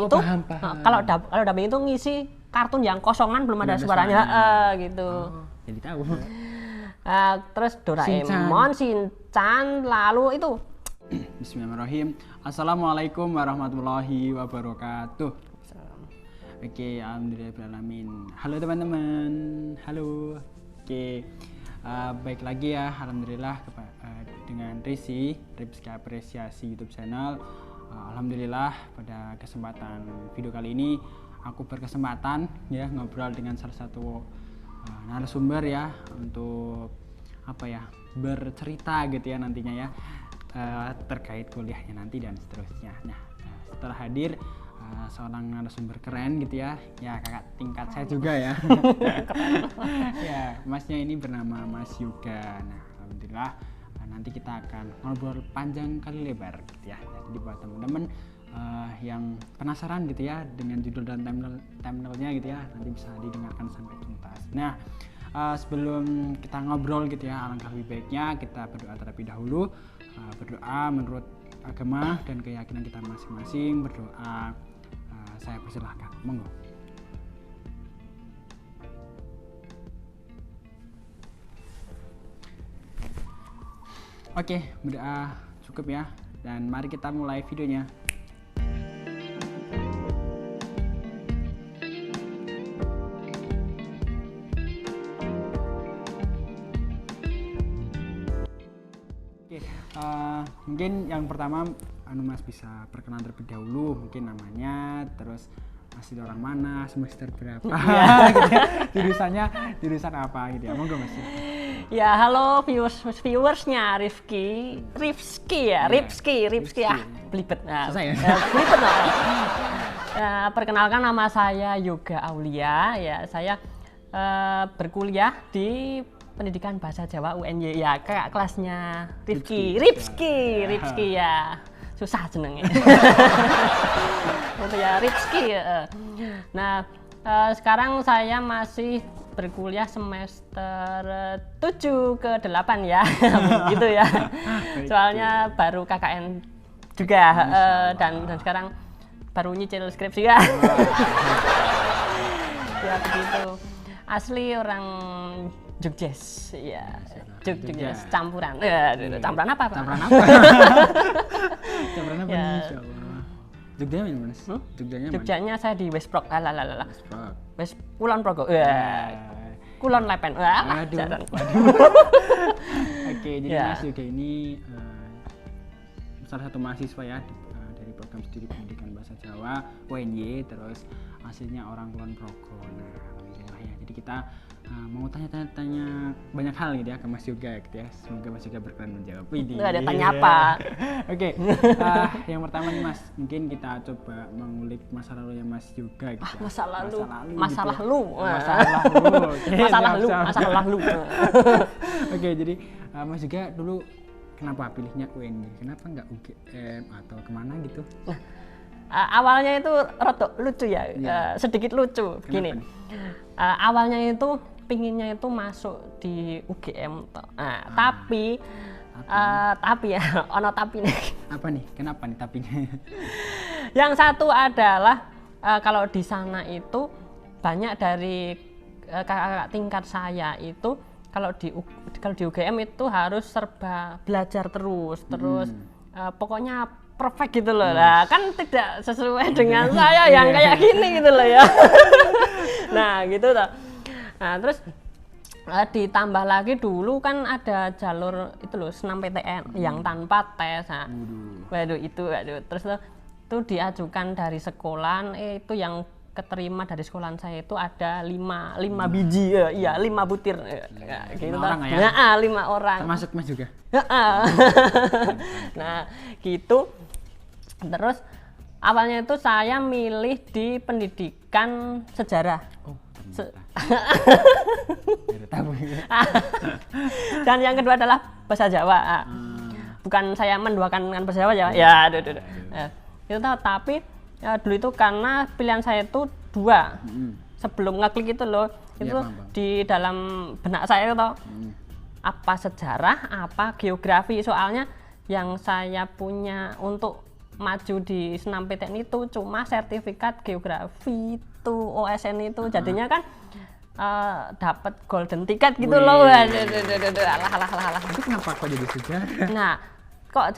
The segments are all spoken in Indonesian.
itu paham. Kalau dubbing itu ngisi kartun yang kosongan belum ada suaranya gitu. Jadi tahu. Terus Doraemon, Shinchan, lalu itu Bismillahirrahmanirrahim. Assalamualaikum warahmatullahi wabarakatuh. Oke, alhamdulillahirrahmanirrahim. Halo teman-teman. Halo. Oke. Baik lagi ya, alhamdulillah dengan Rizky Apresiasi YouTube channel. Alhamdulillah pada kesempatan video kali ini aku berkesempatan ya ngobrol dengan salah satu narasumber ya untuk bercerita gitu ya nantinya ya terkait kuliahnya nanti dan seterusnya. Nah, setelah hadir seorang narasumber keren gitu ya kakak tingkat saya juga ya. Ya, masnya ini bernama Mas Yoga. Nah, alhamdulillah nanti kita akan ngobrol panjang kali lebar gitu ya. Jadi buat teman-teman yang penasaran gitu ya dengan judul dan thumbnailnya gitu ya, nanti bisa didengarkan sampai tuntas. Nah, sebelum kita ngobrol gitu ya, alangkah lebih baiknya kita berdoa terlebih dahulu. Berdoa menurut agama dan keyakinan kita masing-masing. Berdoa, saya persilahkan, monggo. Oke, berdoa cukup ya, dan mari kita mulai videonya. Mungkin yang pertama Mas bisa perkenalan terlebih dahulu, mungkin namanya, terus masih orang mana, semester berapa, gitu ya. jurusan apa gitu ya, monggo Mas. Ya, halo viewersnya Rifki ya, Rifki belibet. Nah, belibet lah. Ya, perkenalkan nama saya Yoga Aulia ya, saya berkuliah di Pendidikan Bahasa Jawa UNY ya, kakak kelasnya Rifki ya, susah jenengnya. Untuk ya Rifki. Nah, sekarang saya masih berkuliah semester 7 ke 8 ya, gitu ya. Soalnya baru KKN juga dan sekarang baru nyicil skripsi ya. Ya begitu. Asli orang Jogjes, ya, Jogjes campuran. Campuran apa? Campuran apa nih, Insya Allah. Jogjanya mana, Mas? Jogjanya saya di Westprok. West Kulon Progo. Kulon Lepen. Waduh. Oke, jadi Mas Yoga ini salah satu mahasiswa ya dari program studi pendidikan bahasa Jawa UNY, terus aslinya orang Kulon Progo. Nah, alhamdulillah ya. Jadi kita mau tanya banyak hal gitu ya ke Mas Yoga gitu ya. Semoga Mas Yoga berkenan menjawab. Nggak ada tanya apa. Oke, yang pertama nih Mas, mungkin kita coba mengulik masa lalu ya Mas Yoga gitu ya. Masa lalu. Oke, jadi Mas Yoga dulu kenapa pilihnya UNY? Kenapa nggak UGM atau kemana gitu? Nah, awalnya itu rotok lucu ya, sedikit lucu. Gini, awalnya itu pinginnya itu masuk di UGM, tapi ya, ono tapi nih. Apa nih? Kenapa nih tapinya? Yang satu adalah kalau di sana itu banyak dari kakak-kakak tingkat saya itu kalau di UGM itu harus serba belajar terus, pokoknya perfect gitu loh. Nah, kan tidak sesuai dengan saya yang kayak gini gitu loh ya. Nah, gitu toh. Nah, terus ditambah lagi dulu kan ada jalur itu loh, senam PTN yang tanpa tes. Nah, terus itu diajukan dari sekolah, itu yang keterima dari sekolahan saya itu ada 5 biji ya, 5 butir gitu. 5 orang ya? 5 orang. Termasuk Mas juga? Nah, gitu. Terus awalnya itu saya milih di pendidikan sejarah. Dan yang kedua adalah bahasa Jawa. Bukan saya menduakan dengan bahasa Jawa ya. Itu tapi dulu itu karena pilihan saya itu 2. Sebelum ngeklik itu loh, itu di dalam benak saya itu apa sejarah, apa geografi. Soalnya yang saya punya untuk maju di senam PTN itu cuma sertifikat geografi itu OSN itu, jadinya kan dapat golden ticket gitu loh. Alah. Itu kenapa kok jadi sejarah? Nah, kok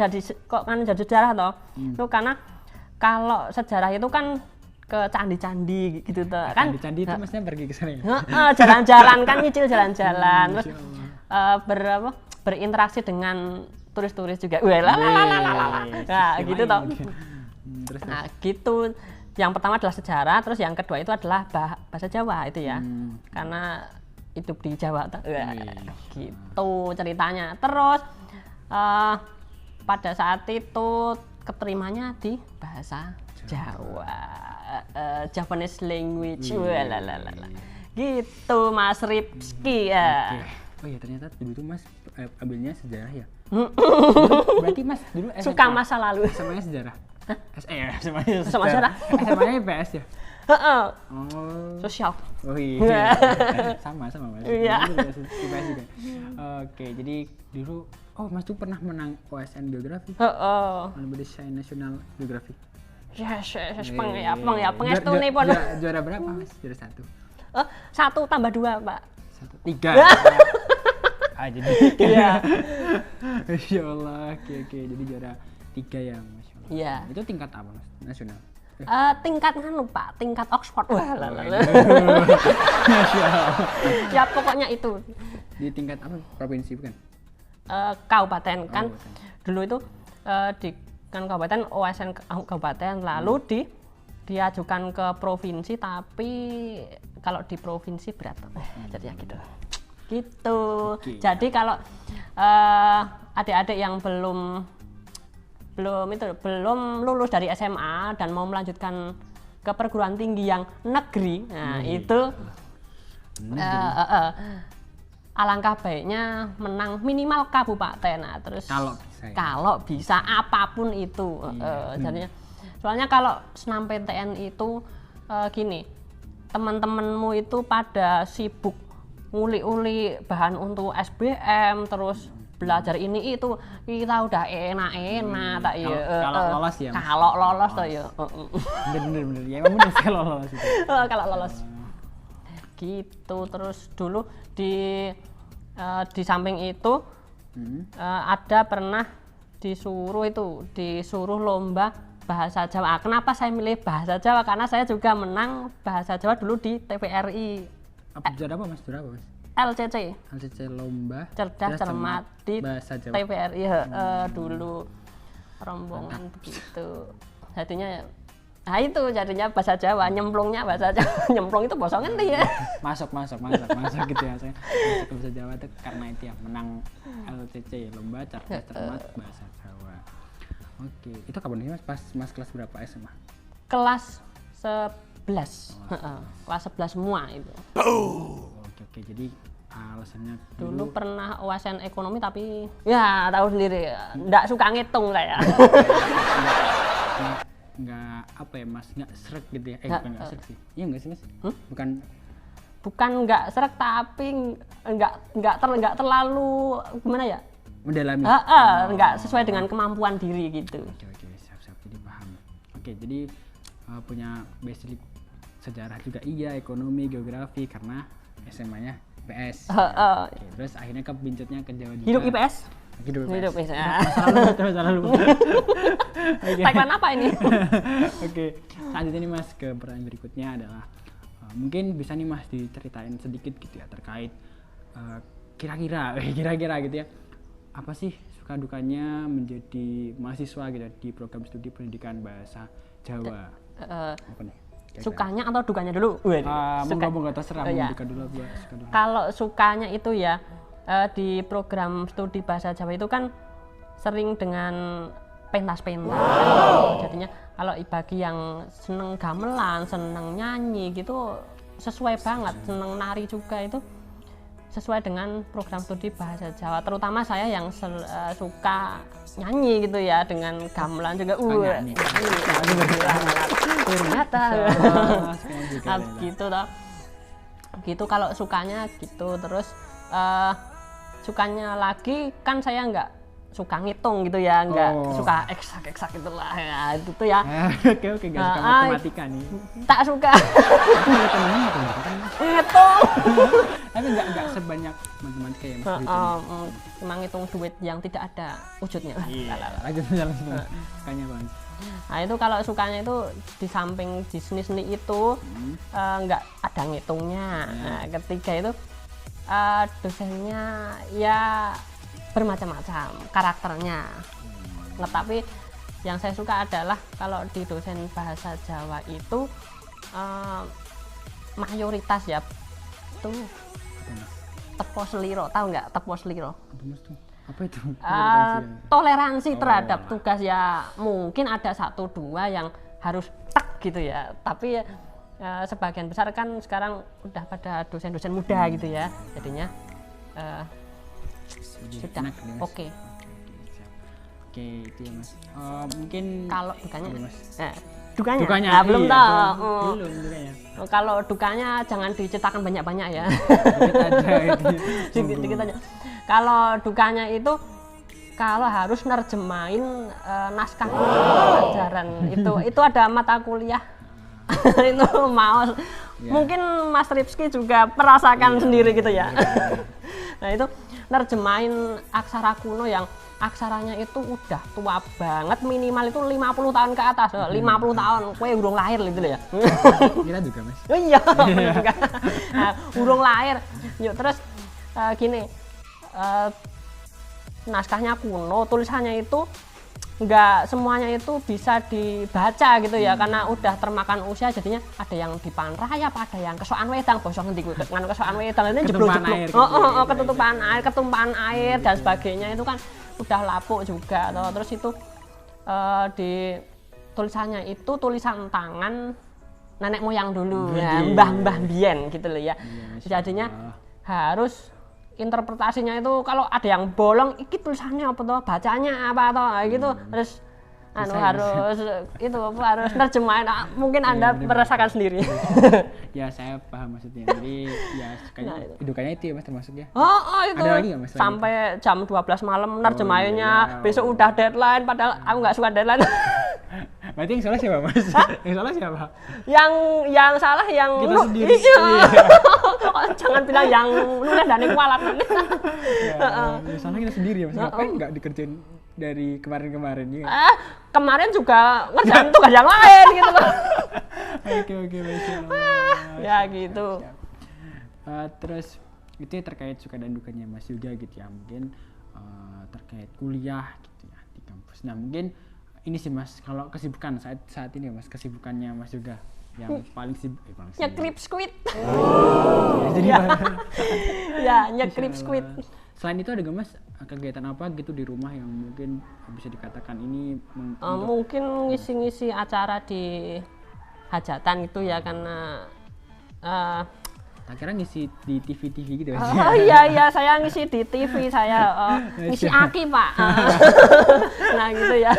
kan jadi sejarah toh? Itu karena kalau sejarah itu kan ke candi-candi gitu tuh kan. Candi-candi itu maksudnya pergi ke sana ya? Jalan-jalan kan, nyicil jalan-jalan, terus berinteraksi dengan turis-turis juga. Nah, gitu toh. Terus. Nah, gitu. Yang pertama adalah sejarah, terus yang kedua itu adalah bahasa Jawa itu ya. Karena hidup di Jawa gitu ceritanya. Terus pada saat itu keterimanya di bahasa Jawa, Japanese language. Gitu Mas Ripski ya. Oh ya, ternyata dulu tuh Mas ambilnya sejarah ya. Berarti Mas dulu SMA, suka masa lalu. SMA-nya sejarah. Sama sejarah. SMA-nya IPS ya? Oh. Sosial. Oh iya. Sama Mas. Iya. IPS juga. Oke, jadi dulu Mas tuh pernah menang OSN Geografi. Indonesia National Geography. Yes, pengestu nih pon. Juara berapa Mas? Juara 1. 1 tambah 2, Pak. 3. Jadi. Iya. Masya Allah. Oke. Jadi juara 3 ya, Masya Allah. Iya. Itu tingkat apa Mas? Nasional? Tingkat Pak, tingkat Oxford. Masya Allah. Ya pokoknya itu. Di tingkat apa? Provinsi bukan? Kabupaten kan. Dulu itu di kan kabupaten OSN kabupaten, lalu diajukan ke provinsi, tapi kalau di provinsi berat. Jadi ya gitu. Jadi kalau adik-adik yang belum lulus dari SMA dan mau melanjutkan ke perguruan tinggi yang negeri, nah itu alangkah baiknya menang minimal kabupaten. Nah, terus kalau bisa apapun itu. Jadinya soalnya kalau senam PTN itu gini, teman-temanmu itu pada sibuk nguli-uli bahan untuk SBM, terus belajar ini itu, kita udah enak-enak tak ya. Kalau lolos ya. Kalau lolos tuh ya. Bener. Ya emang bener kalau lolos itu. Kalau lolos. Gitu. Terus dulu di samping itu ada pernah disuruh lomba bahasa Jawa. Kenapa saya milih bahasa Jawa? Karena saya juga menang bahasa Jawa dulu di TVRI. Juara apa Mas? LCC lomba cerdas cermat di bahasa Jawa. TVRI dulu rombongan begitu. Jadinya jadinya bahasa Jawa, nyemplungnya bahasa Jawa. Nyemplung itu bosong ngendi ya. Masuk gitu ya. Saya masuk ke bahasa Jawa itu karena itu ya menang LCC lomba cerdas cermat bahasa Jawa. Oke, itu kapan sih Mas? Pas Mas kelas berapa SMA? Kelas 11. Kelas 11 semua itu. Oke, jadi alasannya dulu pernah OSN ekonomi, tapi ya tahu sendiri, enggak suka ngitung saya. Nggak apa ya Mas, nggak srek gitu ya? Bukan nggak srek sih. Iya nggak sih Mas? Bukan nggak srek, tapi nggak terlalu gimana ya? Mendalami. Nggak sesuai dengan kemampuan diri gitu. Oke, siap, jadi paham. Oke, jadi punya basic sejarah juga iya, ekonomi, geografi karena SMA-nya IPS. Oke, terus akhirnya kebincutnya ke Jawa juga. Hidup IPS. Hidup IPS. Masa lalu. Tagline apa ini? Oke, selanjutnya nih Mas, ke pertanyaan berikutnya adalah mungkin bisa nih Mas diceritain sedikit gitu ya terkait kira-kira gitu ya, apa sih suka dukanya menjadi mahasiswa gitu di program studi pendidikan bahasa Jawa? Apa nih? Sukanya atau dukanya dulu? Moga-moga terserah, duka dulu. Kalau sukanya itu ya, di program studi bahasa Jawa itu kan sering dengan pentas-pentas. Jadinya kalau bagi yang seneng gamelan, seneng nyanyi gitu sesuai banget, seneng nari juga itu sesuai dengan program studi bahasa Jawa. Terutama saya yang suka nyanyi gitu ya, dengan gamelan juga. Gitu toh. Gitu kalau sukanya gitu. Terus sukanya lagi kan saya nggak suka ngitung gitu ya, nggak Oh. suka eksak itulah ya, itu tuh ya Oke, nggak suka matematika nih. tak suka Ada temennya matematika kan? ngitung. Tapi nggak sebanyak matematika ya mas. Cuma ngitung duit yang tidak ada wujudnya. Iya. Lanjut langsung. Sukanya bang. Nah itu kalau sukanya itu di samping di seni itu nggak ada ngitungnya. Nah ketiga itu dosennya ya bermacam-macam karakternya. Nah, tapi yang saya suka adalah kalau di dosen bahasa Jawa itu mayoritas ya itu tepo seliro, tahu nggak tepo seliro? Apa mas tuh? Apa itu? Toleransi terhadap tugas ya, mungkin ada 1-2 yang harus tek gitu ya, tapi sebagian besar kan sekarang udah pada dosen-dosen muda gitu ya, jadinya sudah enak ya, Mas? oke. Oke, itu ya mas. Mungkin Kalau dukanya, Mas. dukanya, nah, belum iya, tahu. belum dukanya. Kalau dukanya jangan diceritakan banyak-banyak ya. Dikit aja itu. Dikit aja. Kalau dukanya itu kalau harus nerjemahin naskah pelajaran itu ada mata kuliah itu mau mungkin Mas Ripski juga merasakan sendiri gitu ya. Nah itu nerjemahin aksara kuno yang aksaranya itu udah tua banget, minimal itu 50 tahun ke atas, 50 tahun, kue urung lahir gitu ya. Kita juga mas. Oh iya, juga. Nah, urung lahir. Yuk terus gini, naskahnya kuno, tulisannya itu nggak semuanya itu bisa dibaca gitu ya, karena udah termakan usia, jadinya ada yang dipanrayap, ada yang kesokan wedang, bosok ngendi kuwi kan kesokan wedang ini jeblok-jeblok. Ketutupan air, ketumpahan air dan sebagainya itu kan udah lapuk juga. Terus itu di tulisannya itu tulisan tangan nenek moyang dulu ya, mbah-mbah biyen gitu loh ya. Jadinya harus interpretasinya itu kalau ada yang bolong, iki tulisannya apa toh, bacanya apa toh gitu, terus harus itu harus nerjemahin. Mungkin Anda merasakan sendiri. Ya saya paham maksudnya. Jadi ya sukanya dukanya itu ya mas termasuknya. Itu ada lagi nggak mas? sampai jam 12 malam nerjemahinnya, besok udah deadline padahal aku nggak suka deadline. Berarti yang salah siapa mas? Yang salah siapa? Yang salah yang kita sendiri. Iya. Jangan bilang yang nulis dan kualat nanti. Yang salah kita sendiri ya mas. Ngapain nggak dikerjain dari kemarin-kemarin ya? Kemarin juga ngerjain tugas yang lain gitu loh. Oke baik. Ya gitu. Terus itu terkait suka dan dukanya mas juga gitu ya, mungkin terkait kuliah gitu ya di kampus. Nah mungkin ini sih mas, kalau kesibukan saat ini mas, kesibukannya mas juga yang paling sibuk nyekrip squid. Jadi ya nyekrip squid. Selain itu ada gak mas kegiatan apa gitu di rumah yang mungkin bisa dikatakan ini mungkin ngisi-ngisi acara di hajatan gitu ya, karena tak kira ngisi di TV gitu mas. Oh iya saya ngisi di TV, saya ngisi aki pak. Nah gitu ya.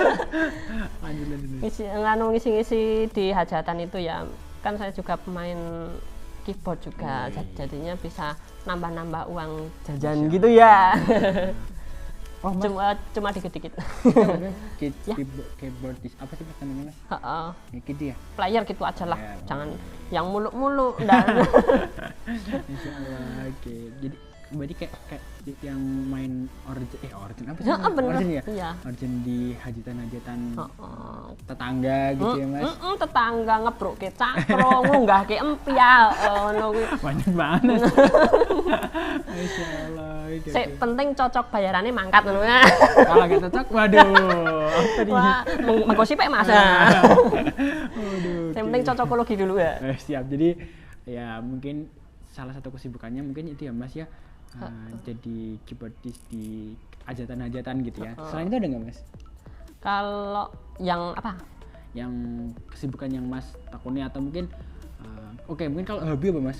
Ngisi-ngisi di hajatan itu ya, kan saya juga pemain keyboard juga, jadinya bisa nambah-nambah uang jajan gitu ya. Oh, cuma dikit-dikit. Keyboardis apa sih mas namanya mas? Gitu ya. Player gitu aja lah, jangan yang muluk-muluk. Insyaallah. Oke. Jadi berarti kayak yang main origin apa sih? Origin ya? Iya. Origin di hajatan tetangga gitu ya mas? Tetangga ngebruk ke cakro, ngunggah ke empial, banyak banget. Insyaallah. Penting cocok bayarannya mangkat ngono. Kalau nggak cocok, waduh. Apa nih? Wah, menggosip mas. Waduh. Yang penting cocokologi dulu ya. Siap. Jadi ya mungkin salah satu kesibukannya mungkin itu ya mas ya. Jadi keyboardis di hajatan-hajatan gitu ya. Selain itu ada nggak mas? Kalau yang apa? Yang kesibukan yang mas takuni atau mungkin mungkin kalau hobi apa mas?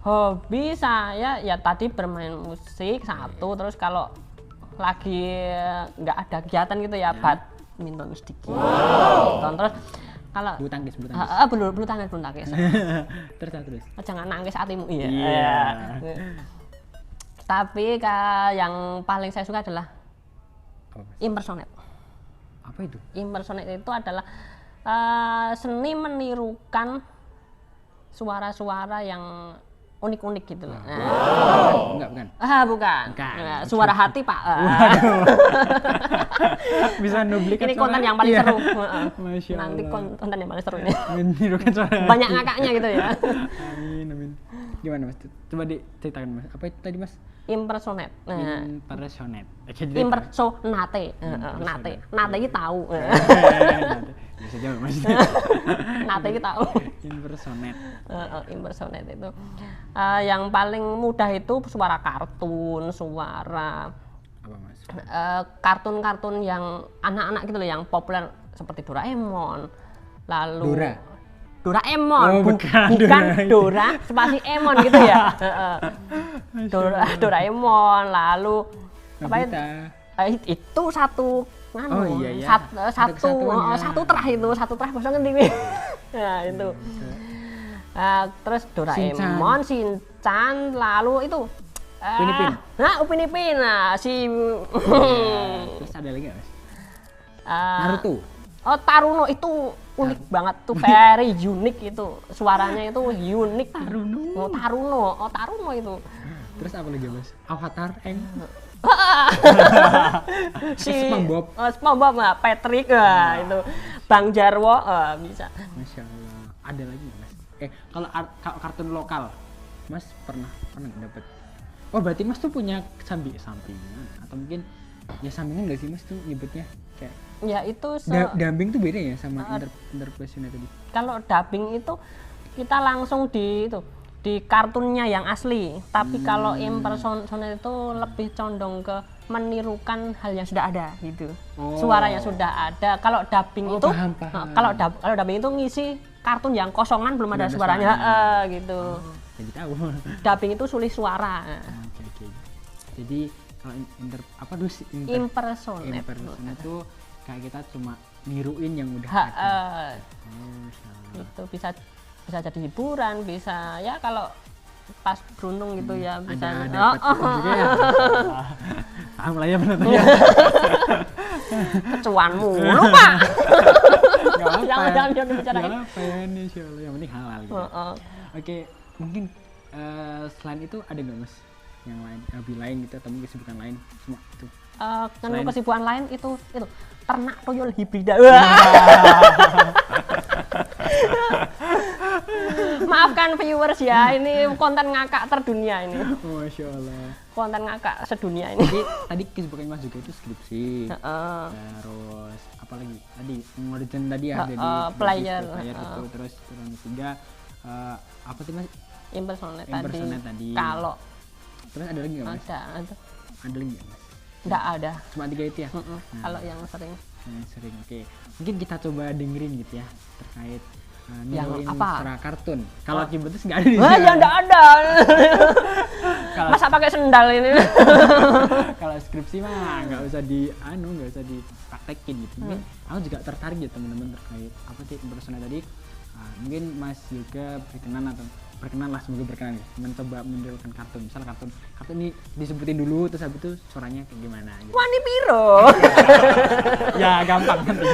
Hobi saya ya tadi bermain musik satu, terus kalau lagi nggak ada kegiatan gitu ya badminton sedikit. Terus kalau bulu tangkis. Bulu tangkis. Terus. Jangan nangis hatimu. Iya. Yeah. Tapi yang paling saya suka adalah Apa, Mas? Impersonate. Apa itu? Impersonate itu adalah seni menirukan suara-suara yang unik-unik gitu loh. Enggak, bukan. Bukan. Bukan. Nah, suara hati, Pak. Bisa duplikat Ini konten suara. yang paling Iya. seru. Masya Nanti Allah. konten yang paling seru ini. Menirukan suara. Banyak ngakaknya gitu ya. Amin, amin. Gimana, Mas? Coba diceritakan, Mas. Apa itu tadi, Mas? Impersonate. Nah, Impersonate. impersonate. Nate. Nate iki tahu. Bisa jawab, Mas. Nate iki tahu. Impersonate. Impersonate itu yang paling mudah itu suara kartun, suara Apa, Mas? kartun-kartun yang anak-anak gitu loh, yang populer seperti Doraemon. Lalu Doraemon, Oh, bukan Dora spasi Emon gitu ya. Doraemon, lalu apa itu? Nobita. Itu satu nganu, Oh, iya, iya. satu Kesatuan, ya. satu terah itu, satu terah bahasa ngendi kuwi. Nah, itu. Terus Doraemon, Shinchan, lalu itu Upin Ipin. Nah, Upin Ipin. Nah, si Terus ada lagi nggak, Mas? eh, Naruto. Oh, Taruno itu unik banget tuh, very unique itu. Suaranya itu unik. Taruno. Taruno itu. Terus apa lagi, Mas? Avatar, Eng. Si SpongeBob. SpongeBob, Patrick, itu Bang Jarwo, bisa. Masya Allah. Ada lagi nggak, Mas? Kalau kartun lokal, Mas pernah nggak dapet? Oh, berarti Mas tuh punya sampingan atau mungkin ya sampingan nggak sih, Mas tuh nyebutnya kayak Ya itu dubbing tuh beda ya sama interpretation tadi. kalau dubbing itu kita langsung di kartunnya yang asli. Tapi kalau impersonate itu lebih condong ke menirukan hal yang sudah ada gitu. Oh. Suaranya sudah ada. Kalau dubbing itu paham. kalau dubbing itu ngisi kartun yang kosongan belum ada suaranya, gitu. Jadi tahu. Dubbing itu sulih suara. Oke. Jadi kalau Impersonate. impersonate itu kayak kita cuma niruin yang udah ada. Masya Allah. Itu bisa jadi hiburan, bisa ya kalau pas beruntung gitu ya bisa. Dapat juga ya. Paham lah ya penontonnya. Kecuan mulu, Pak. Jangan dibicarain. Gak apa ya, Insya Allah. Yang penting halal gitu. Oke, mungkin selain itu ada nggak, Mas? Yang lain, hobi lain gitu atau mungkin kesibukan lain? Semua itu. Kan kesibukan lain itu ternak tuyul hibrida. Maafkan viewers ya, ini konten ngakak terdunia ini. Masya Allah. Konten ngakak sedunia ini. Jadi tadi kesibukan Mas juga itu skripsi. Terus apa lagi? Tadi ngerjain tadi ya jadi player itu. Terus yang ketiga apa sih, Mas? Impersonate tadi. Kalau terus ada lagi nggak, Mas? ada. Ada lagi nggak, Mas? Enggak ada. Cuma 3 itu ya? Kalau yang sering. Yang sering, oke. Mungkin kita coba dengerin gitu ya terkait Yang niruin apa? suara kartun. Kalau Kibetus nggak ada di Wah, sini. ya enggak ada. Kalau Masa pakai sendal ini? kalau skripsi mah nggak usah dipraktekin gitu. Mungkin aku juga tertarik ya teman-teman terkait apa sih impersonate tadi. Mungkin Mas juga berkenan lah, semoga berkenan ya, mencoba menirukan kartun. Misal kartun ini disebutin dulu terus habis itu suaranya kayak gimana gitu. Wani piro? Ya gampang nanti.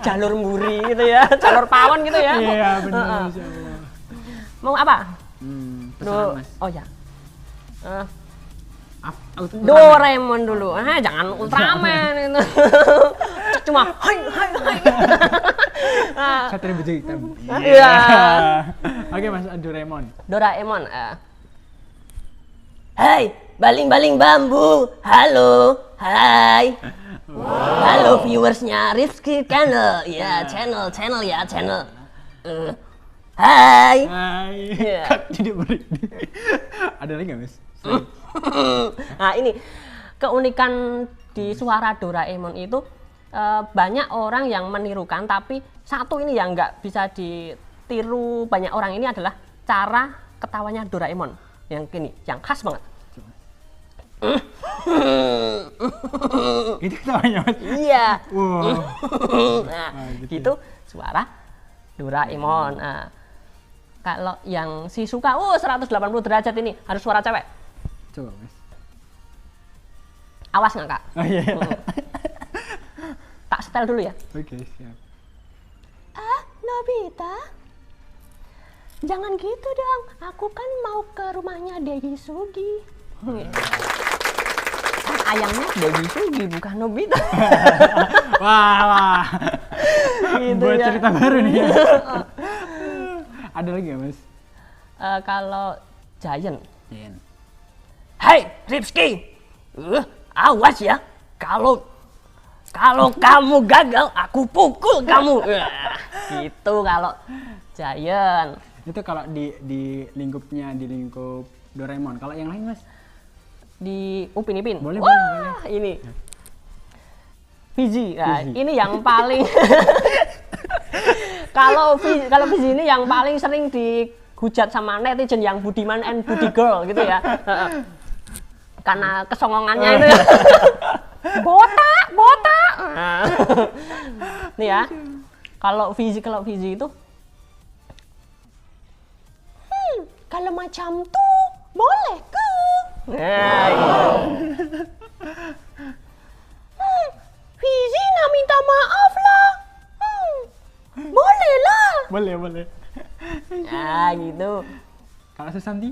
Jalur mburi gitu ya, jalur pawon gitu ya. Iya benar, Masya Allah. Mau apa? Pesan, Mas. Oh ya. Ultraman. Doraemon dulu. Jangan Ultraman itu. Cuma hai. Satria Baja Hitam. Iya. Oke, Mas, Doraemon. Doraemon. Hai, baling-baling bambu. Halo. Hai. Halo viewersnya Rifki Channel. Ya, channel. Hai. Iya. Jadi berik. Ada lagi nggak, Mas? Nah, ini keunikan di suara Doraemon itu banyak orang yang menirukan, tapi satu ini yang nggak bisa ditiru banyak orang ini adalah cara ketawanya Doraemon yang gini, yang khas banget. Itu ketawanya, Mas. Iya. Wow. Nah, gitu suara Doraemon. Nah, kalau yang si suka 180 derajat ini harus suara cewek. Coba, Mas. Awas nggak, Kak? Oh iya. setel dulu ya. Oke, siap. Nobita, jangan gitu dong. Aku kan mau ke rumahnya Dewi Sugi. Ayamnya Dewi Sugi bukan Nobita. Wah. Gitu Buat ya. cerita baru nih. Ada lagi ya, Mas? Kalau Giant. Jen. Hai Ripski, awas ya. Kalau kamu gagal, aku pukul kamu. Gitu kalau Giant. Itu kalau di lingkupnya, di lingkup Doraemon. Kalau yang lain, Mas? Di Upin Ipin. Boleh, Wah, boleh. ini. Fiji. Nah, Fiji. ini yang paling kalau Fiji ini yang paling sering dihujat sama netizen yang Budiman and Budi Girl gitu ya. Karena kesongongannya itu ya. Botak. Nah. Nih ya. Kalau Fiji itu kalau macam tuh boleh ke? Nah, gitu. Fiji nak minta maaf lah. Boleh lah. Boleh. Nah, gitu. Kalau Susanti?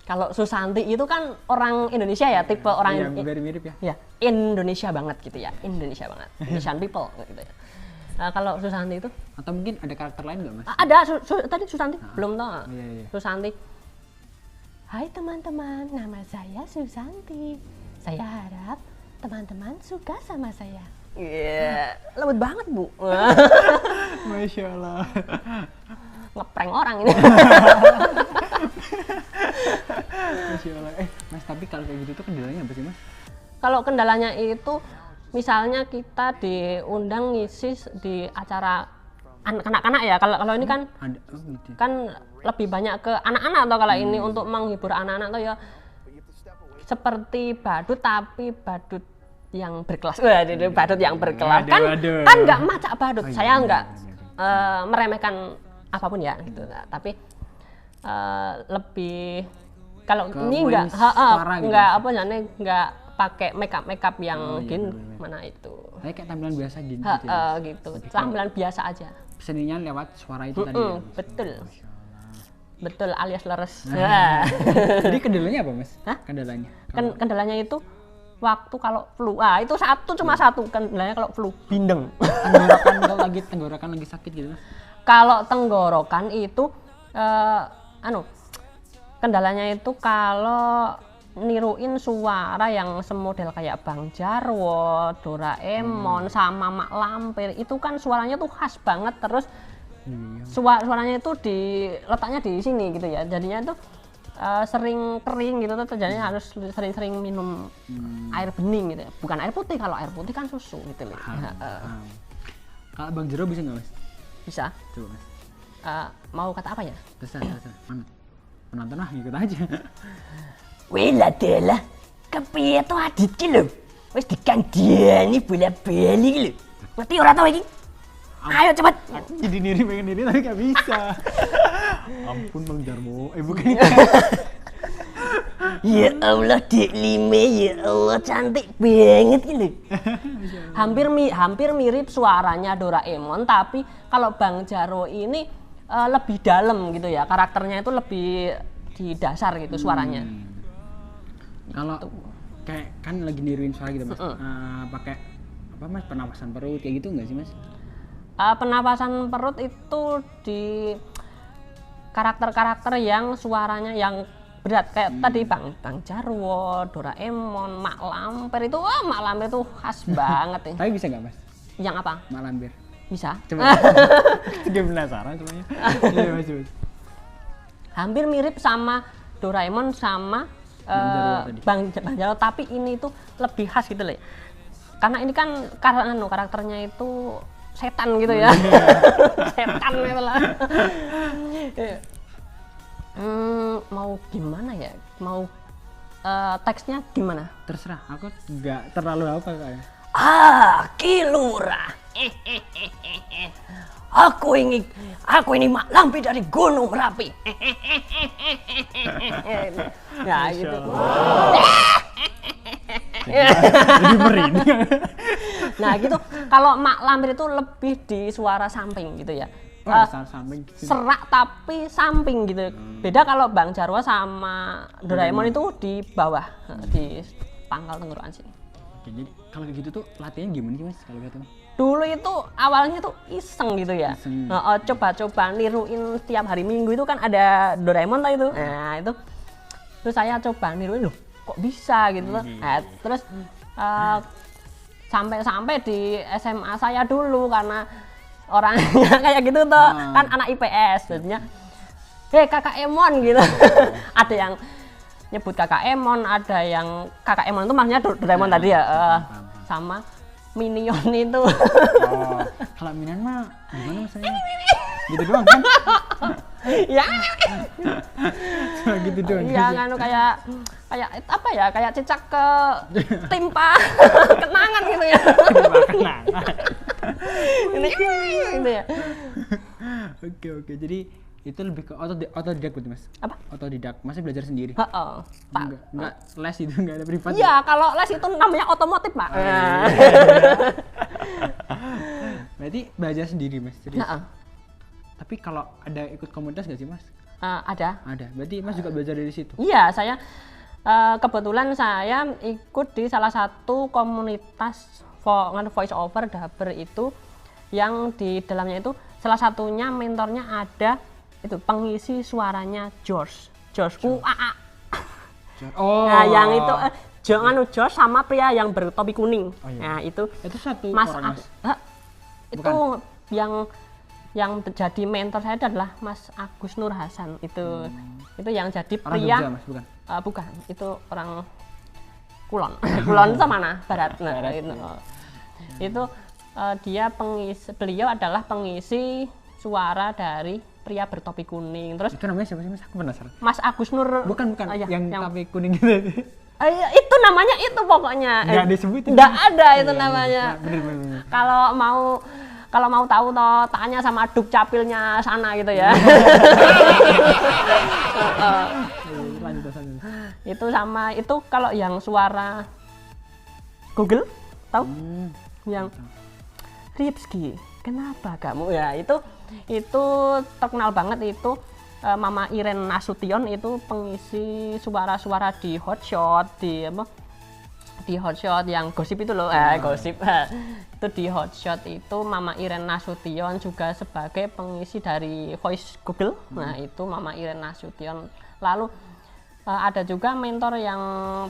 Kalau Susanti itu kan orang Indonesia ya, tipe orang Iya, very mirip ya. ya, Indonesia banget gitu ya. Indonesia banget. Indonesian people gitu ya. Nah, kalau Susanti itu Atau mungkin ada karakter lain nggak, Mas? ada tadi Susanti belum tahu. Iya. Susanti. Hai teman-teman, nama saya Susanti. Saya harap teman-teman suka sama saya. Iya, lembut banget Bu. Masya Allah. Ngeprank orang ini. Masya Allah. Mas, tapi kalau kayak gitu tuh kendalanya apa sih, Mas? Kalau kendalanya itu, misalnya kita diundang ngisi di acara anak-anak ya. Kalau ini kan Ada, gitu. kan lebih banyak ke anak-anak atau kalau ini untuk menghibur anak-anak tuh ya seperti badut tapi badut yang berkelas. Wah, badut yang berkelas Waduh. kan nggak macak badut. Oh, iya, Saya iya, nggak iya. meremehkan apapun ya gitu. Nah, tapi lebih kalau Ke ini main nggak suara gitu. nggak apa namanya nggak pakai makeup yang Oh, iya, gini bener-bener. mana itu. Kayak tampilan biasa gitu ya. Gitu. Lebih ke- Tampilan biasa aja. Seninya lewat suara itu tadi ya. Betul. Masya Allah. Betul alias leres. Nah. Jadi kendalanya apa, Mas? Hah? Kendalanya. Kendalanya itu waktu kalau flu. Itu cuma satu kendalanya kalau flu bindeng. Tenggorokan lagi sakit gitu, Mas. Kalau tenggorokan itu kendalanya itu kalau niruin suara yang semodel kayak Bang Jarwo, Doraemon sama Mak Lampir itu kan suaranya tuh khas banget terus Iya. suaranya itu letaknya di sini gitu ya. Jadinya tuh sering kering gitu tuh jadinya harus sering-sering minum air bening gitu ya. Bukan air putih, kalau air putih kan susu gitu loh. Kalau Bang Jero bisa nggak, Mas? Bisa. Coba, Mas. Mau kata apa ya? Terserah. Mana? Penonton lah ngikut aja. Wela delah, kepiye to aditki lho. Wis dikandani bola-bali lho. Ngerti ora tau iki? Ayo cepet. Jadi pengen diri tapi nggak bisa. Ampun Bang Jarwo. Bukan. Ya Allah, Dek Lime, ya Allah cantik banget gitu. Hampir mirip suaranya Doraemon, tapi kalau Bang Jarwo ini lebih dalam gitu ya. Karakternya itu lebih di dasar gitu suaranya. Kalau kayak kan lagi niruin suara gitu, Mas. Pakai apa, Mas? Pernapasan perut kayak gitu nggak sih, Mas? Penapasan perut itu di karakter-karakter yang suaranya yang berat kayak tadi Bang Jarwo, Doraemon, Mak Lampir itu Mak Lampir itu khas banget ya. Tapi bisa nggak, Mas? Yang apa? Mak Lampir. Bisa. Coba. Juga penasaran semuanya. Iya, Mas. Hampir mirip sama Doraemon sama Bang Jarwo, tapi ini tuh lebih khas gitu loh. Karena ini kan karakternya itu setan gitu ya. Setan gitu lah. Mau gimana ya? Mau teksnya gimana? Terserah, aku nggak terlalu apa kayaknya. Kilura. Aku ini Mak Lampir dari Gunung Merapi. Ya gitu. Jadi merinding. Nah gitu, kalau Mak Lampir itu lebih di suara samping gitu ya. Oh, samping gitu. Serak tapi samping gitu. Beda kalau Bang Jarwo sama Doraemon itu di bawah, di pangkal tenggorokan sini. Oke, jadi kalau kayak gitu tuh latihannya gimana sih Mas kalau gitu? Dulu itu awalnya tuh iseng gitu ya. Iseng. Coba-coba niruin tiap hari Minggu itu kan ada Doraemon lah itu. Nah, itu terus saya coba niruin, loh kok bisa gitu loh. Nah, terus sampai di SMA saya dulu karena orangnya kayak gitu tuh, kan anak IPS jadinya Kakak Emon gitu. Ada yang nyebut Kakak Emon, ada yang Kakak Emon itu maksudnya Doraemon tadi ya, sama Minion itu. Oh, kalau Minion mah gimana Mas? Gitu doang kan? Ya. Cuma gitu doang. Iya kan kayak apa ya? Kayak cicak ke timpa kenangan gitu ya. Ini ya. Oke. Jadi itu lebih ke otodidak berarti Mas? Apa? Otodidak. Masih belajar sendiri? Heeh. Pak. Enggak les itu, enggak ada privat. Iya, kalau les itu namanya otomotif, Pak. Berarti belajar sendiri Mas? Serius? Heeh. Tapi kalau ada ikut komunitas nggak sih Mas? Ada. Ada. Berarti Mas juga belajar dari situ? Iya, saya kebetulan saya ikut di salah satu komunitas voice over dubber itu, yang di dalamnya itu salah satunya mentornya ada itu pengisi suaranya George Aa. Oh. Nah, yang itu jangan George sama pria yang bertopi kuning. Oh, iya. Nah, itu satu Mas orang Mas? itu yang jadi mentor saya adalah Mas Agus Nur Hasan itu yang jadi Orang pria Jogja, Mas, bukan? Bukan, itu orang Kulon. Kulon itu mana? Barat. Nah, Barat, itu. ya. Itu beliau adalah pengisi suara dari pria bertopi kuning. Terus Itu namanya siapa sih Mas? Aku penasaran. Mas Agus Nur Bukan ya, yang topi kuning gitu. itu namanya itu pokoknya. Nggak disebutin. Nggak ada itu namanya. Bener. Kalau mau tahu toh tanya sama dukcapilnya sana gitu ya. Lanjut. Itu sama itu kalau yang suara Google tahu? Yang Ripski, kenapa kamu ya itu terkenal banget itu. Mama Iren Nasution itu pengisi suara-suara di Hotshot, di Hotshot yang gosip itu loh, gosip. Itu di Hotshot itu Mama Iren Nasution juga sebagai pengisi dari Voice Google. Nah, itu Mama Iren Nasution. Lalu ada juga mentor yang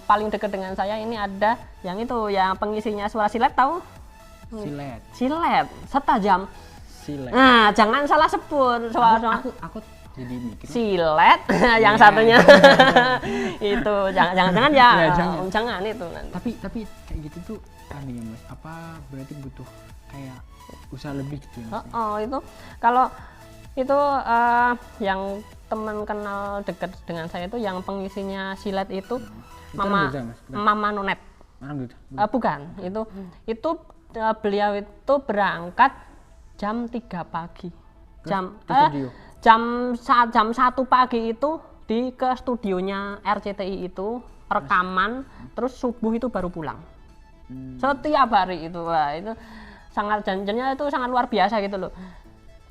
paling dekat dengan saya ini, ada yang itu yang pengisinya suara silet, tahu? Silet, setajam. Silet. Nah, jangan salah sebut suara. Aku jadi mikir. Silet, yang satunya itu jangan ya, jangan itu. Tapi kayak gitu tuh aneh ya Mas. Apa berarti butuh kayak usaha lebih gitu ya Mas? Itu kalau itu yang teman kenal dekat dengan saya itu yang pengisinya silet itu Mama Nonet. Bukan, itu beliau itu berangkat jam 3 pagi. Jam 1 pagi itu ke studionya RCTI itu rekaman, terus subuh itu baru pulang. Setiap hari itu. Wah, itu sangat janjinya itu sangat luar biasa gitu loh.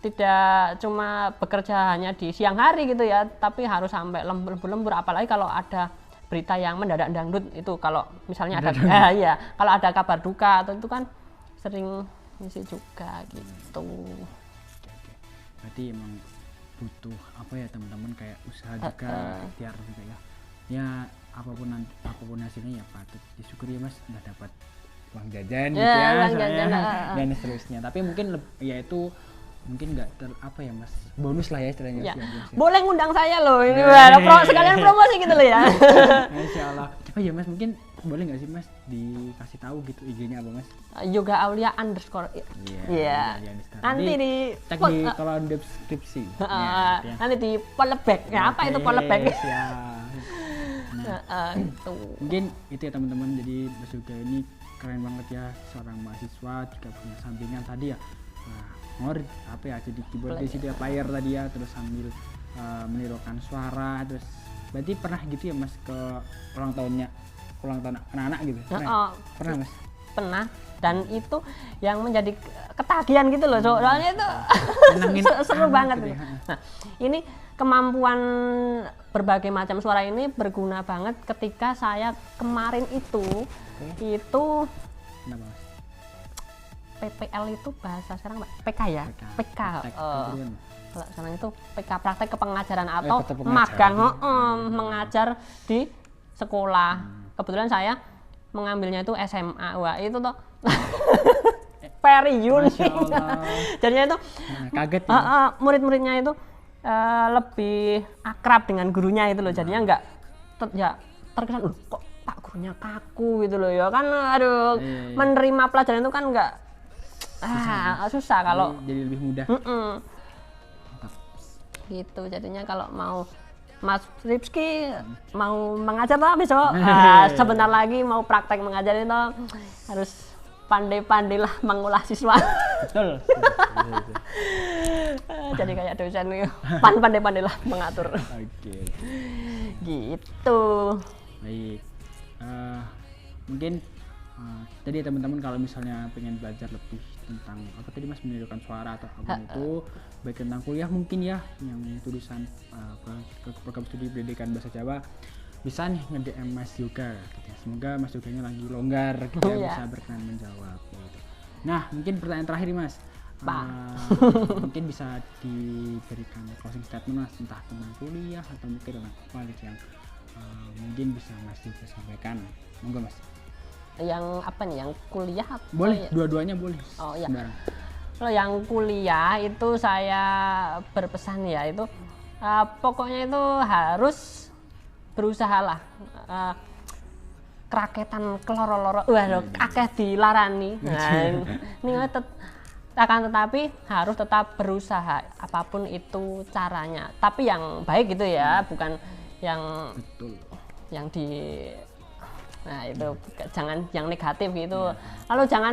Tidak cuma bekerja hanya di siang hari gitu ya, tapi harus sampai lembur-lembur, apalagi kalau ada berita yang mendadak dangdut itu, kalau misalnya ada kalau ada kabar duka atau itu kan sering ngisi juga gitu. Berarti emang butuh apa ya teman-teman, kayak usaha juga, ikhtiar juga ya. Ya apapun hasilnya ya patut disyukuri ya Mas, udah dapat uang jajan gitu ya, uang jajan, dan seterusnya. Tapi mungkin ya itu mungkin nggak apa ya Mas, bonus lah ya istilahnya. Ya. Boleh ngundang saya loh ini, sekalian promosi gitu loh ya. Insya Allah. Oh ya Mas, mungkin boleh nggak sih Mas dikasih tahu gitu IG-nya apa Mas? Yoga Aulia _ Iya. Nanti di cek di kolom deskripsi. Nanti di polebag. Ya, apa itu polebag? Itu. Mungkin itu ya teman-teman. Jadi Mas Yoga ini keren banget ya, seorang mahasiswa juga punya sampingan tadi ya. Apa ya, jadi keyboard di situ ya, player tadi ya, terus sambil menirukan suara, terus berarti pernah gitu ya Mas ke ulang tahun anak-anak gitu? Pernah Mas? pernah, dan itu yang menjadi ketagihan gitu loh, soalnya itu seru banget gitu. Nah, ini kemampuan berbagai macam suara ini berguna banget ketika saya kemarin itu Kenapa, Mas? PPL itu bahasa sekarang PK ya? PK. Kalau sekarang itu PK, praktek kepengajaran atau magang mengajar di sekolah. Kebetulan saya mengambilnya itu SMA. Wah, itu tuh very unik. Jadinya itu kaget ya. Murid-muridnya itu lebih akrab dengan gurunya itu loh. Jadinya enggak terkesan kok Pak gurunya kaku gitu loh ya kan. Aduh, menerima pelajaran itu kan enggak susah kalau jadi lebih mudah. Gitu. Jadinya kalau mau Mas Ripski mau mengajar lah besok, sebentar lagi mau praktek mengajar itu harus pandai-pandailah mengolah siswa. Betul. Jadi kayak dosen nih, pandai-pandailah mengatur. Oke. Gitu. Baik. Mungkin jadi teman-teman kalau misalnya pengen belajar lebih tentang apa tadi Mas, menirukan suara atau apa itu, baik tentang kuliah mungkin ya yang tulisan program studi pendidikan bahasa Jawa, bisa nih nge-DM Mas Yoga gitu ya. Semoga Mas Yoganya lagi longgar gitu ya, bisa berkenan menjawab gitu. Nah, mungkin pertanyaan terakhir Mas. Mungkin bisa diberikan closing statement Mas, entah tentang kuliah atau mungkin tentang apa gitu yang mungkin bisa Mas Yoga sampaikan. Monggo Mas. Yang apa nih, yang kuliah boleh dua-duanya boleh. Oh iya. Sembarang. Kalau yang kuliah itu saya berpesan ya itu pokoknya itu harus berusaha lah, keraketan keloro-loro akeh dilarani. Ini akan tetapi harus tetap berusaha apapun itu caranya, tapi yang baik gitu ya, bukan yang yang di itu jangan yang negatif gitu. Lalu jangan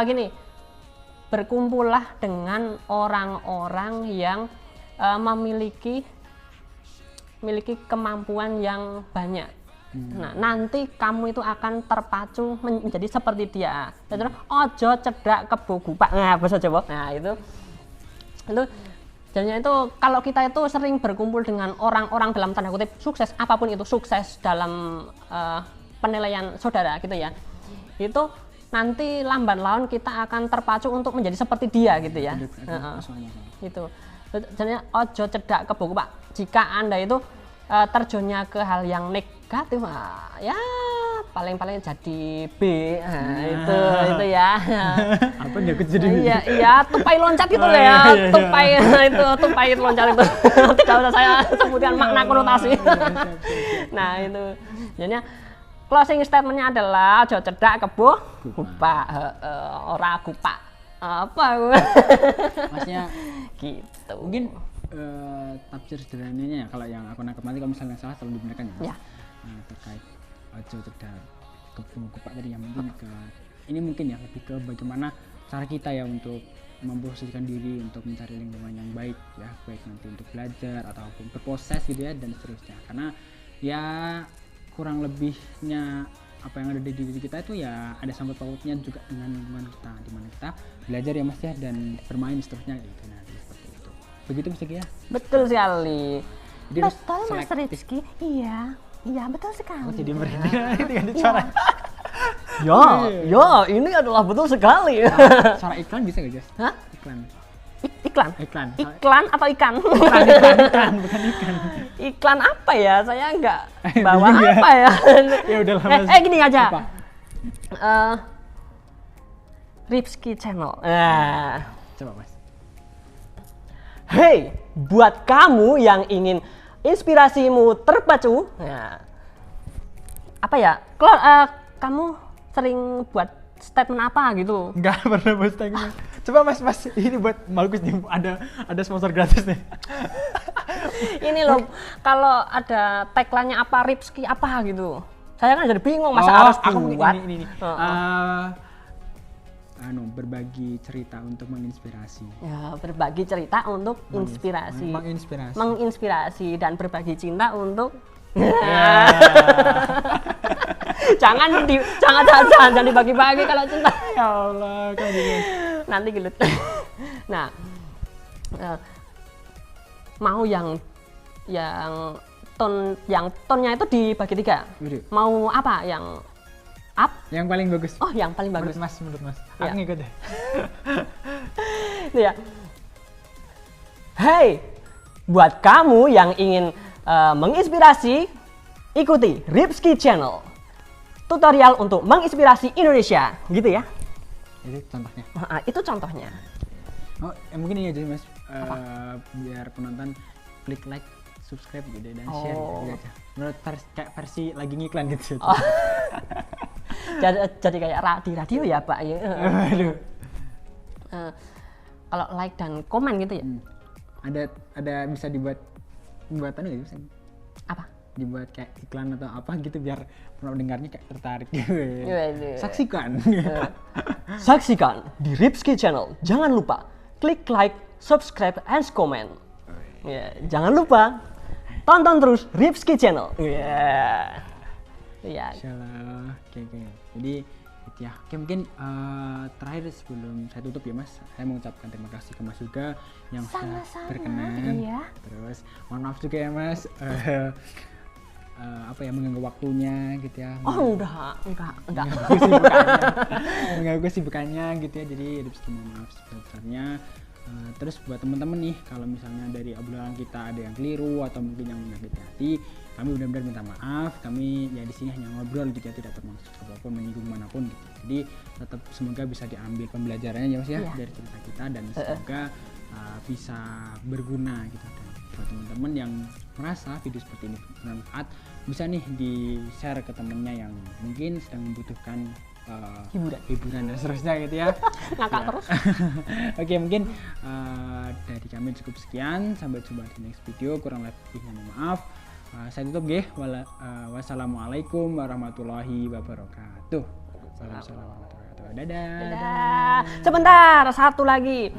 gini, berkumpullah dengan orang-orang yang memiliki kemampuan yang banyak. Nah, nanti kamu itu akan terpacu menjadi seperti dia. Terus ojo cedak kebo gupak. Nah, bahasa Jawa. Nah, itu jadinya itu kalau kita itu sering berkumpul dengan orang-orang dalam tanda kutip sukses, apapun itu sukses dalam penilaian saudara gitu ya, itu nanti lambat laun kita akan terpacu untuk menjadi seperti dia gitu ya. Gitu. Jadinya ojo cedak kebo gupak. Jika Anda itu terjunnya ke hal yang negatif, ya paling-paling jadi B. Itu ya. Apa nih aku jadi? Iya, tupai loncat gitu lah ya. Tupai loncat itu. Tidak usah saya sebutkan makna konotasi. Nah, itu. Jadinya closing statement-nya adalah ojo cedak kebo gupak, ora gupak. Apa Masnya gitu. Mungkin tafsir sederhananya ya, kalau yang aku nangkep nanti kalau misalnya salah tolong dibenarkan ya. Terkait ojo cedak kebo gupak tadi yang mungkin ini mungkin ya lebih ke bagaimana cara kita ya untuk memposisikan diri untuk mencari lingkungan yang baik ya, baik nanti untuk belajar ataupun berproses gitu ya dan seterusnya, karena ya kurang lebihnya apa yang ada di diri kita itu ya ada sangkut pautnya juga dengan lingkungan kita di mana kita belajar ya Mas ya, dan bermain seterusnya gitu. Nah, seperti itu. Begitu Mas ya? Betul sekali. Jadi betul Mas Rizky. Iya betul sekali. Oh, jadi merinding itu kan suara. Ya, ini adalah betul sekali. Suara iklan bisa nggak, Jas? Hah? Iklan atau ikan? Iklan, bukan ikan. Iklan apa ya? Saya nggak bawa apa ya? Ya udah lah. Gini aja. Ripski Channel. Coba Mas. Hey, buat kamu yang ingin inspirasimu terpacu, apa ya? Kamu sering buat statement apa gitu? Enggak pernah buat statement. Coba Mas, ini buat Malkus nih, ada sponsor gratis nih. Ini loh, kalau ada tagline-nya apa, Ripski apa gitu. Saya kan jadi bingung masa harus buat. Ini. Berbagi cerita untuk menginspirasi. Ya, berbagi cerita untuk inspirasi. Menginspirasi dan berbagi cinta untuk jangan dibagi-bagi kalau cinta. Ya Allah, kan gitu. Nanti gelut. Nah, mau yang tonnya itu dibagi 3. Waduh. Mau apa? Yang up? Yang paling bagus. Oh, yang paling bagus. Menurut Mas. Iya. Aku ngikut deh. Itu ya. Hey, buat kamu yang ingin menginspirasi, ikuti Ripski Channel. Tutorial untuk menginspirasi Indonesia, gitu ya. Itu contohnya. Itu contohnya. Oh, mungkin ini aja Mas. Biar penonton klik like, subscribe gitu dan share gitu aja. Menurut kayak versi lagi ngiklan gitu. Oh. jadi kayak di radio ya Pak ya. Aduh. Kalau like dan komen gitu ya. Ada bisa dibuat anu gitu. Apa? Dibuat kayak iklan atau apa gitu biar pendengarnya kayak tertarik gitu. Waduh. Saksikan di Ripski Channel. Jangan lupa klik like, subscribe, and comment. Ya, jangan lupa tonton terus Ripski Channel. Ya. Insyaallah. Oke. Jadi itu ya. Oke, mungkin terakhir sebelum saya tutup ya Mas, saya mengucapkan terima kasih ke Mas juga yang sudah berkenan. Iya. Terus mohon maaf juga ya Mas. Mengganggu waktunya gitu ya. Oh enggak. Mengganggu kesibukannya gitu ya. Jadi Ripski mohon maaf sebesar-besarnya. Terus buat teman-teman nih, kalau misalnya dari obrolan kita ada yang keliru atau mungkin yang menyakiti hati, kami benar-benar minta maaf. Kami ya di sini hanya ngobrol gitu ya, tidak bermaksud apapun menyinggung manapun gitu. Jadi tetap semoga bisa diambil pembelajarannya ya Mas ya dari cerita kita, dan semoga bisa berguna gitu. Dan buat teman-teman yang merasa video seperti ini bermanfaat, bisa nih di-share ke temennya yang mungkin sedang membutuhkan hiburan dan seterusnya gitu ya. Ngakak terus. Oke, mungkin dari kami cukup sekian. Sampai jumpa di next video. Kurang lebihnya mohon maaf. Saya tutup nggih. Wassalamualaikum warahmatullahi wabarakatuh. Waalaikumsalam warahmatullahi wabarakatuh. Dadah. Sebentar, satu lagi.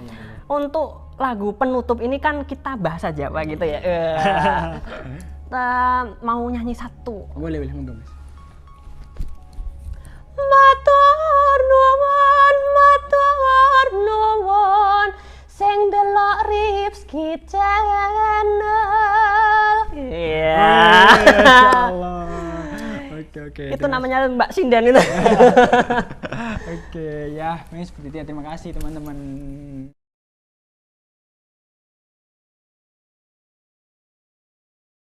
Untuk lagu penutup ini kan kita bahasa Jawa gitu ya. Mau nyanyi satu. Boleh monggo Mas. Matur nuwun sing delok Ripski Channel. Iya. Masyaallah. Oke. Itu namanya Mbak Sinden itu. Oke, ya, seperti itu ya. Terima kasih teman-teman.